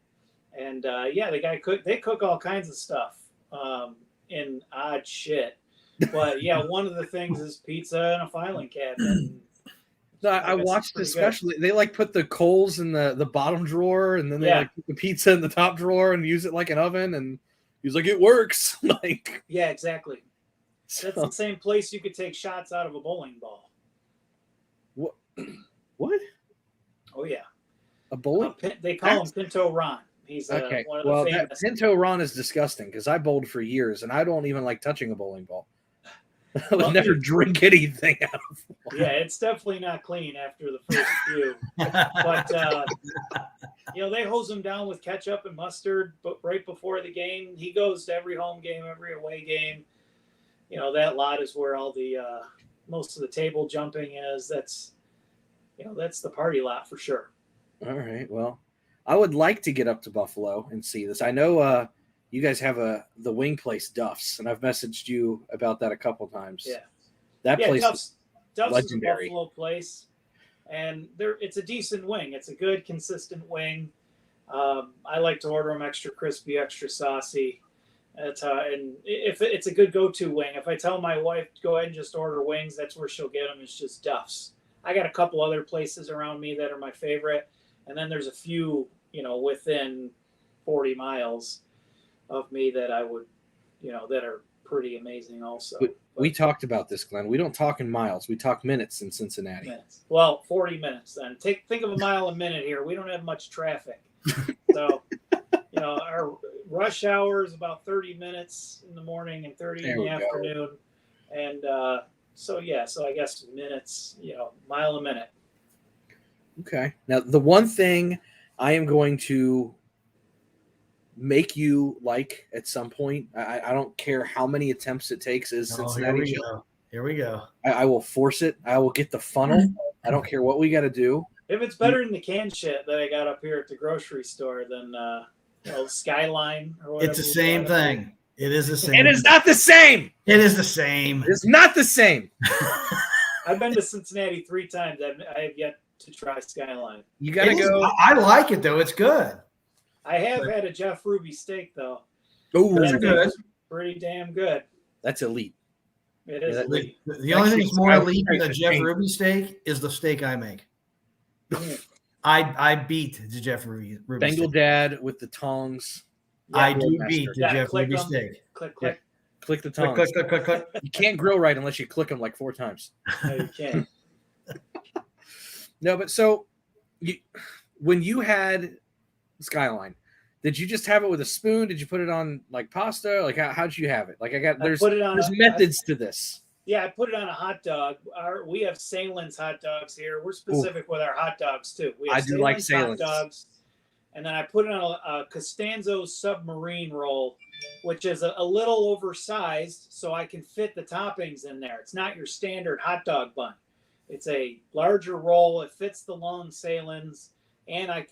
And the guy they cook all kinds of stuff in odd shit. But yeah, one of the things is pizza in a filing cabinet. No, I guess watched it's it pretty good. especially. They like put the coals in the bottom drawer, and then they Yeah. like put the pizza in the top drawer and use it like an oven. And he's like, it works. Like, Yeah, exactly. That's so, the same place you could take shots out of a bowling ball. what? Oh yeah, A bowling? they call him Pinto Ron. He's Okay. one of the Well, that famous. Pinto Ron is disgusting because I bowled for years, and I don't even like touching a bowling ball. I would Well, never drink anything out of one. Yeah, it's definitely not clean after the first few. But they hose him down with ketchup and mustard. But right before the game, he goes to every home game, every away game. That lot is where all the most of the table jumping is. That's the party lot for sure. All right. Well, I would like to get up to Buffalo and see this. I know you guys have the wing place Duff's, and I've messaged you about that a couple times. Yeah, That place. Duff's legendary. is a Buffalo place, and it's a decent wing. It's a good, consistent wing. I like to order them extra crispy, extra saucy. And if it's a good go-to wing, if I tell my wife to go ahead and just order wings, that's where she'll get them. It's just Duff's. I got a couple other places around me that are my favorite, and then there's a few, within 40 miles of me that I would, that are pretty amazing also. We talked about this, Glenn. We don't talk in miles. We talk minutes in Cincinnati. Minutes. Well, 40 minutes then. Think of a mile a minute here. We don't have much traffic. So, our rush hour is about 30 minutes in the morning and 30 There in the we go. afternoon. And so I guess minutes, mile a minute. Okay. Now, the one thing I am going to make you like at some point. I don't care how many attempts it takes. Is Cincinnati chili. Here we go. I will force it. I will get the funnel. I don't care what we got to do. If it's better than the canned shit that I got up here at the grocery store, then Skyline or whatever. It's the same thing. It is the same. It is not the same. It is the same. It's not the same. I've been to Cincinnati 3 times. I have yet to try Skyline. You got to go. I like it, though. It's good. I have had a Jeff Ruby steak, though. Oh, That's good. Pretty damn good. That's elite. It is elite. The only thing that's more elite than a Actually, Jeff Ruby steak is the steak I make. I beat the Jeff Ruby Bengal steak. Dad with the tongs. I do beat the Yeah, Jeff click Ruby them. steak. Click. Click the Click, tongs. click, click, click, click. You can't grill right unless you click them like 4 times. No, you can't. No, but so when you had Skyline, did you just have it with a spoon? Did you put it on like pasta? Like how'd you have it? Like there's methods to this. Yeah, I put it on a hot dog. We have Salen's hot dogs here. We're specific with our hot dogs too. We have I do like hot Salen's dogs, and then I put it on a Costanzo submarine roll, which is a little oversized, so I can fit the toppings in there. It's not your standard hot dog bun. It's a larger roll. It fits the long Salen's, and I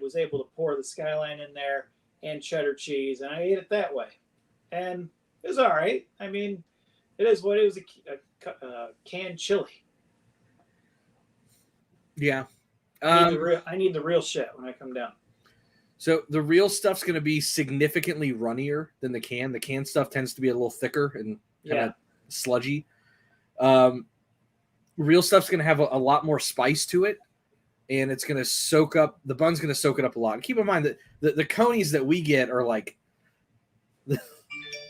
was able to pour the Skyline in there and cheddar cheese, and I ate it that way, and it was all right. I mean, it is what it was, a canned chili. Yeah. I need the real shit when I come down. So the real stuff's going to be significantly runnier than the can. The canned stuff tends to be a little thicker and kind of sludgy. Real stuff's going to have a lot more spice to it, and it's going to soak up. The bun's going to soak it up a lot. And keep in mind that the conies that we get are like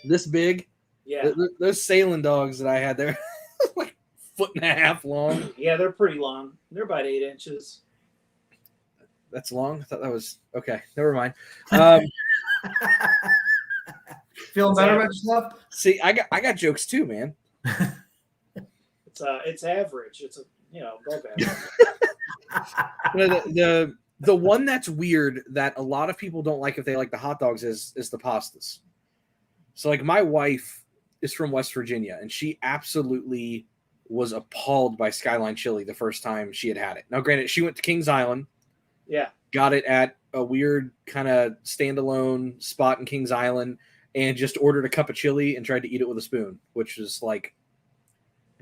this big. Yeah. Those Salem dogs that I had, they're like 1.5 feet long. Yeah, they're pretty long. They're about 8 inches. That's long? I thought that was okay. Never mind. Feeling better about yourself? See, I got jokes too, man. It's average. It's above average. The one that's weird that a lot of people don't like if they like the hot dogs is the pastas. So like my wife is from West Virginia, and she absolutely was appalled by Skyline Chili the first time she had it. Now, granted, she went to Kings Island. Yeah. Got it at a weird kind of standalone spot in Kings Island and just ordered a cup of chili and tried to eat it with a spoon, which is like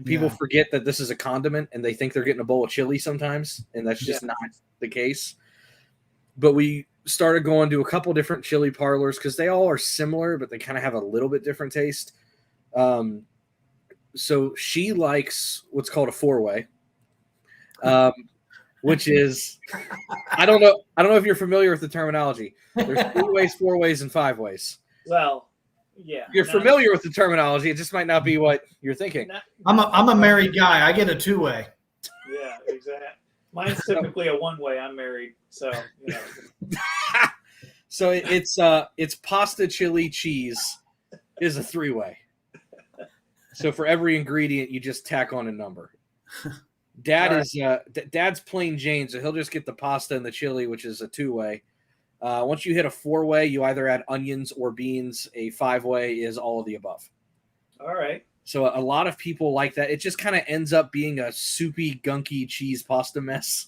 people forget that this is a condiment and they think they're getting a bowl of chili sometimes, and that's just not the case. But we started going to a couple different chili parlors because they all are similar, but they kind of have a little bit different taste. So she likes what's called a 4-way, which is, I don't know if you're familiar with the terminology. There's 3 ways, 4 ways, and 5 ways. Well, yeah. You're familiar with the terminology. It just might not be what you're thinking. I'm a married guy. I get a 2-way. Yeah, exactly. Mine's typically a 1-way. I'm married, so So it's pasta, chili, cheese is a 3-way. So for every ingredient, you just tack on a number. Dad's plain Jane, so he'll just get the pasta and the chili, which is a 2-way. Once you hit a 4-way, you either add onions or beans. A 5-way is all of the above. All right. So a lot of people like that. It just kind of ends up being a soupy, gunky cheese pasta mess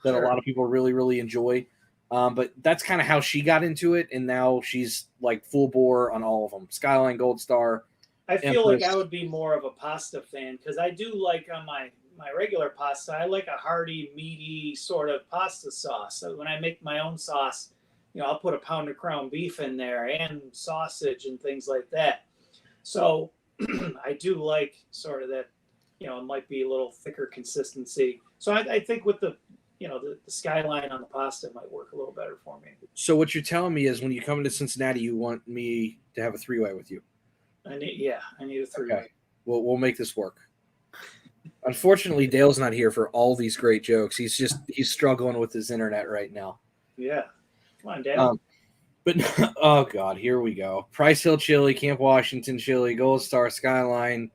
that a lot of people really, really enjoy. But that's kind of how she got into it, and now she's like full bore on all of them. Skyline, Gold Star. I feel like I would be more of a pasta fan because I do like on my regular pasta, I like a hearty, meaty sort of pasta sauce. So when I make my own sauce, I'll put a pound of ground beef in there and sausage and things like that. So I do like sort of that, it might be a little thicker consistency. So I think with the Skyline on the pasta might work a little better for me. So what you're telling me is when you come into Cincinnati, you want me to have a 3-way with you. I need a 3-way. Okay. We'll make this work. Unfortunately, Dale's not here for all these great jokes. He's struggling with his internet right now. Yeah. Come on, Dale. But oh God, here we go. Price Hill Chili, Camp Washington Chili, Gold Star, Skyline.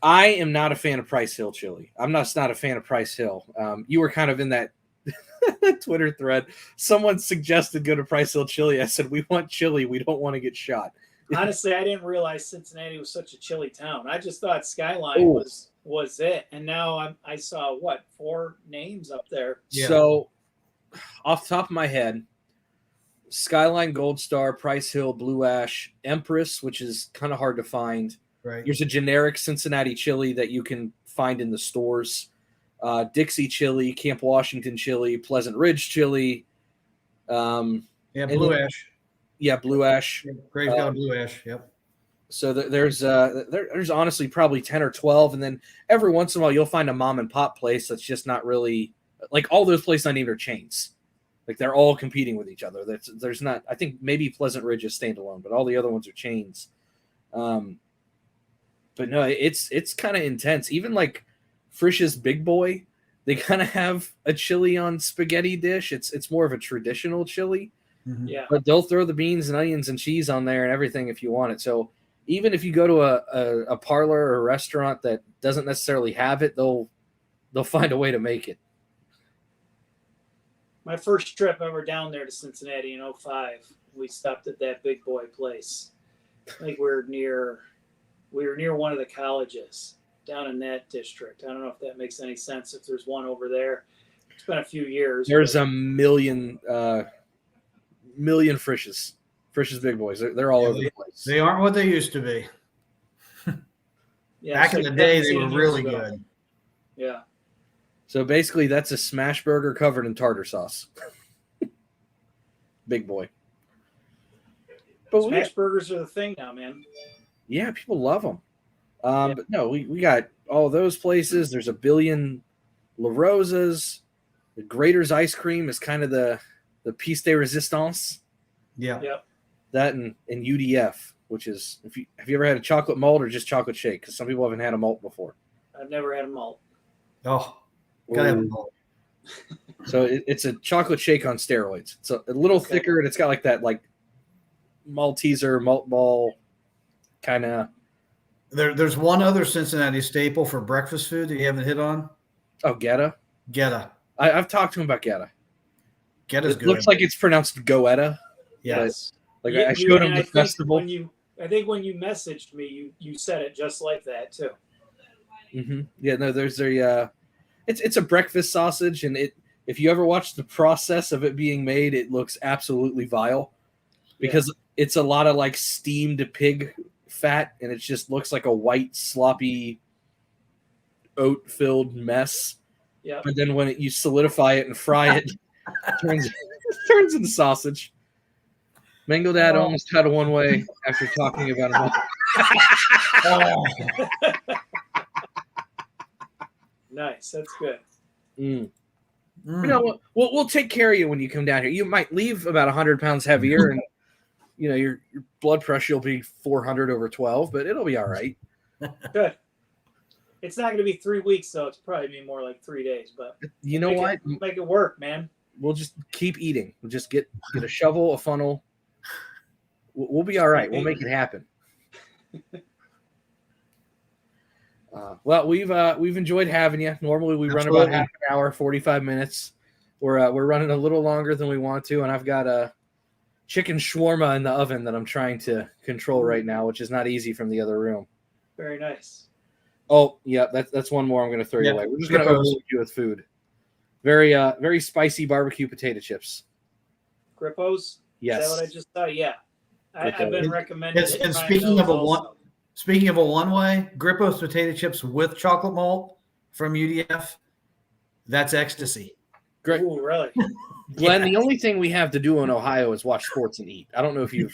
I am not a fan of Price Hill Chili. I'm not a fan of Price Hill. You were kind of in that Twitter thread. Someone suggested go to Price Hill Chili. I said, we want chili. We don't want to get shot. Honestly, I didn't realize Cincinnati was such a chilly town. I just thought Skyline was it, and now I saw 4 names up there. Yeah. So, off the top of my head, Skyline, Gold Star, Price Hill, Blue Ash, Empress, which is kind of hard to find. Right. There's a generic Cincinnati chili that you can find in the stores. Dixie Chili, Camp Washington Chili, Pleasant Ridge Chili. Yeah, Blue Ash. Yeah, Blue Ash. Graves got a Blue Ash. Yep. So there's honestly probably 10 or 12, and then every once in a while you'll find a mom and pop place that's just not really like all those places I named are chains. Like they're all competing with each other. There's not. I think maybe Pleasant Ridge is standalone, but all the other ones are chains. But no, it's kind of intense. Even like Frisch's Big Boy, they kind of have a chili on spaghetti dish. It's more of a traditional chili. Mm-hmm. Yeah. But they'll throw the beans and onions and cheese on there and everything if you want it. So even if you go to a parlor or a restaurant that doesn't necessarily have it, they'll find a way to make it. My first trip ever down there to Cincinnati in 05, we stopped at that Big Boy place. I think we were near one of the colleges down in that district. I don't know if that makes any sense. If there's one over there, it's been a few years. There's a million Frisch's Big Boys. They're all over the place. They aren't what they used to be. Back in the day, they were really good. Yeah. So basically, that's a smash burger covered in tartar sauce. Big Boy. But Smash burgers are the thing now, man. Yeah, people love them. But no, we got all those places. There's a billion La Rosas. The Grater's ice cream is kind of the piece de resistance. Yeah. Yep. That and UDF, which is have you ever had a chocolate malt or just chocolate shake? Because some people haven't had a malt before. I've never had a malt. Oh, gotta have a malt. So it's a chocolate shake on steroids. It's a little thicker, and it's got like that Malteser malt ball kind of. There's one other Cincinnati staple for breakfast food that you haven't hit on. Oh, Geta. Geta. I've talked to him about Geta. Geta's good. Looks like it's pronounced Goetta. Yes. Like I showed him the festival. I think when you messaged me, you said it just like that too. Mm-hmm. Yeah, no, there's it's a breakfast sausage, and if you ever watch the process of it being made, it looks absolutely vile because it's a lot of like steamed pig fat, and it just looks like a white sloppy oat-filled mess. Yeah. But then when you solidify it and fry it, it turns into sausage. Mango Dad almost had a one-way after talking about it. Nice. That's good. You know, we'll take care of you when you come down here. You might leave about 100 pounds heavier, and you know your blood pressure will be 400 over 12, but it'll be all right. Good. It's not going to be 3 weeks, though. It's probably be more like 3 days. But you know what? Make it work, man. We'll just keep eating. We'll just get a shovel, a funnel. We'll be all right. We'll make it happen. Well, we've enjoyed having you. Normally we run about half an hour, 45 minutes. We're running a little longer than we want to, and I've got a chicken shawarma in the oven that I'm trying to control right now, which is not easy from the other room. Very nice. Oh, yeah, that's one more I'm going to throw you away. We're just going to overload you with food. Very spicy barbecue potato chips. Grippos? Yes. Is that what I just saw? Yeah. I've been recommending it. And speaking of a one-way, Grippos potato chips with chocolate malt from UDF, that's ecstasy. Great. Ooh, really? Glenn, the only thing we have to do in Ohio is watch sports and eat. I don't know if you've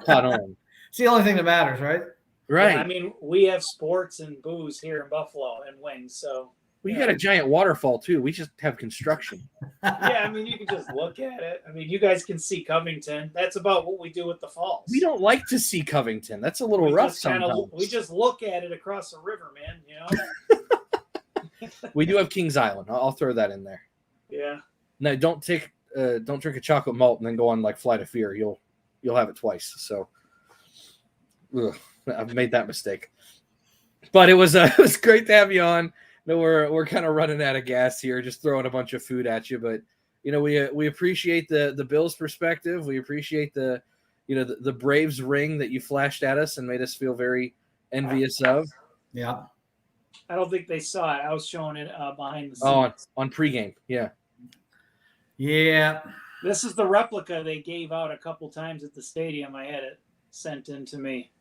caught on. It's the only thing that matters, right? Right. Yeah, I mean, we have sports and booze here in Buffalo and wings, so. Well, you got a giant waterfall, too. We just have construction. Yeah, I mean, you can just look at it. I mean, you guys can see Covington. That's about what we do with the falls. We don't like to see Covington. That's a little rough sometimes. We just look at it across the river, man, you know? We do have Kings Island. I'll throw that in there. Yeah. No, don't drink a chocolate malt and then go on like Flight of Fear. You'll have it twice. So I've made that mistake. But it was great to have you on. No, we're kind of running out of gas here, just throwing a bunch of food at you. But we appreciate the Bills perspective. We appreciate the Braves ring that you flashed at us and made us feel very envious of. Yeah. I don't think they saw it. I was showing it behind the scenes. Oh, on pregame. Yeah. Yeah. This is the replica they gave out a couple times at the stadium. I had it sent in to me,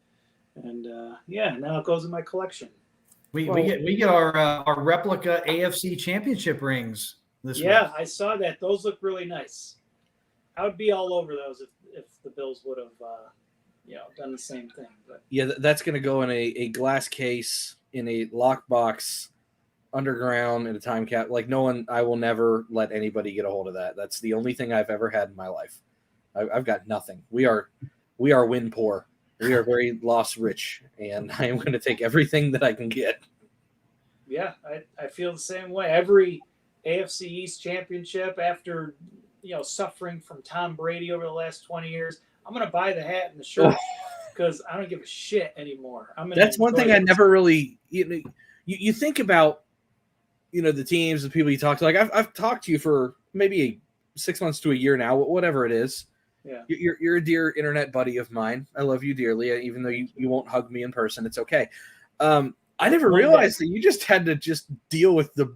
and now it goes in my collection. We get our replica AFC championship rings this week. Yeah, I saw that. Those look really nice. I would be all over those if the Bills would have done the same thing. But Yeah, that's going to go in a glass case in a lockbox underground in a time cap. Like I will never let anybody get a hold of that. That's the only thing I've ever had in my life. I've got nothing. We are win poor. We are very loss rich, and I am going to take everything that I can get. yeah, I feel the same way. Every AFC East championship after suffering from Tom Brady over the last 20 years, I'm going to buy the hat and the shirt because I don't give a shit anymore. That's one thing I never really you think about. The teams, the people you talk to. Like I've talked to you for maybe 6 months to a year now, whatever it is. Yeah, you're a dear internet buddy of mine. I love you dearly, even though you won't hug me in person. It's okay. I never realized that you just had to deal with the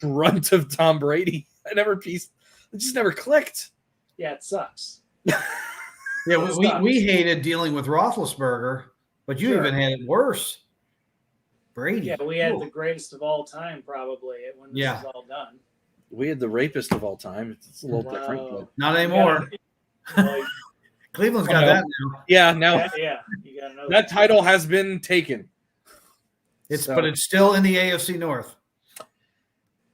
brunt of Tom Brady. It just never clicked. Yeah, it sucks. Yeah, we hated dealing with Roethlisberger, but you even had it worse. Brady. Yeah, we had the greatest of all time probably when this is all done. We had the rapist of all time. It's a little different, but not anymore. Cleveland's got that now. Yeah, now yeah, you got to know that title has been taken. But it's still in the AFC North.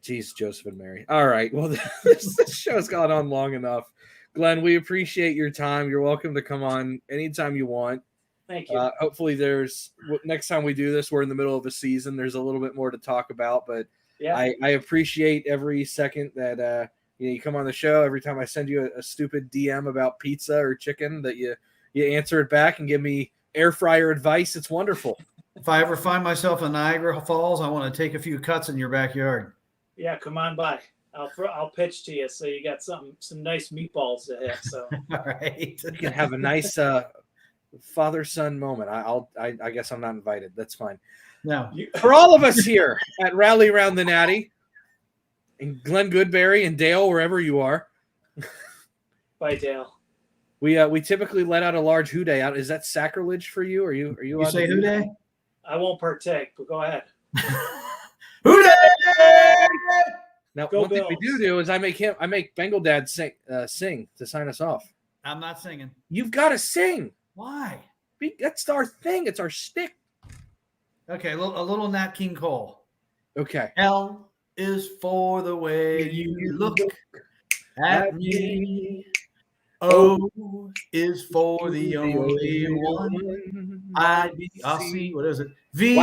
Jeez, Joseph and Mary. All right. Well, this show's gone on long enough. Glenn, we appreciate your time. You're welcome to come on anytime you want. Thank you. Hopefully next time we do this, we're in the middle of a season. There's a little bit more to talk about, but yeah, I appreciate every second that you come on the show. Every time I send you a stupid DM about pizza or chicken, that you answer it back and give me air fryer advice. It's wonderful. If I ever find myself in Niagara Falls, I want to take a few cuts in your backyard. Yeah, come on by. I'll pitch to you so you got some nice meatballs to have. So all right, you can have a nice father-son moment. I guess I'm not invited. That's fine. No, for all of us here at Rally Round the Natty, and Glenn Goodberry and Dale, wherever you are. Bye, Dale. We typically let out a large hooday out. Is that sacrilege for you? Are you you say hooday? I won't partake, but go ahead. Hooday! Now, Go one Bills. thing we do is I make Bengal Dad sing to sign us off. I'm not singing. You've got to sing. Why? That's our thing. It's our shtick. Okay, a little Nat King Cole. Okay. L is for the way you look at me. O is for the only one. I'll see. What is it? V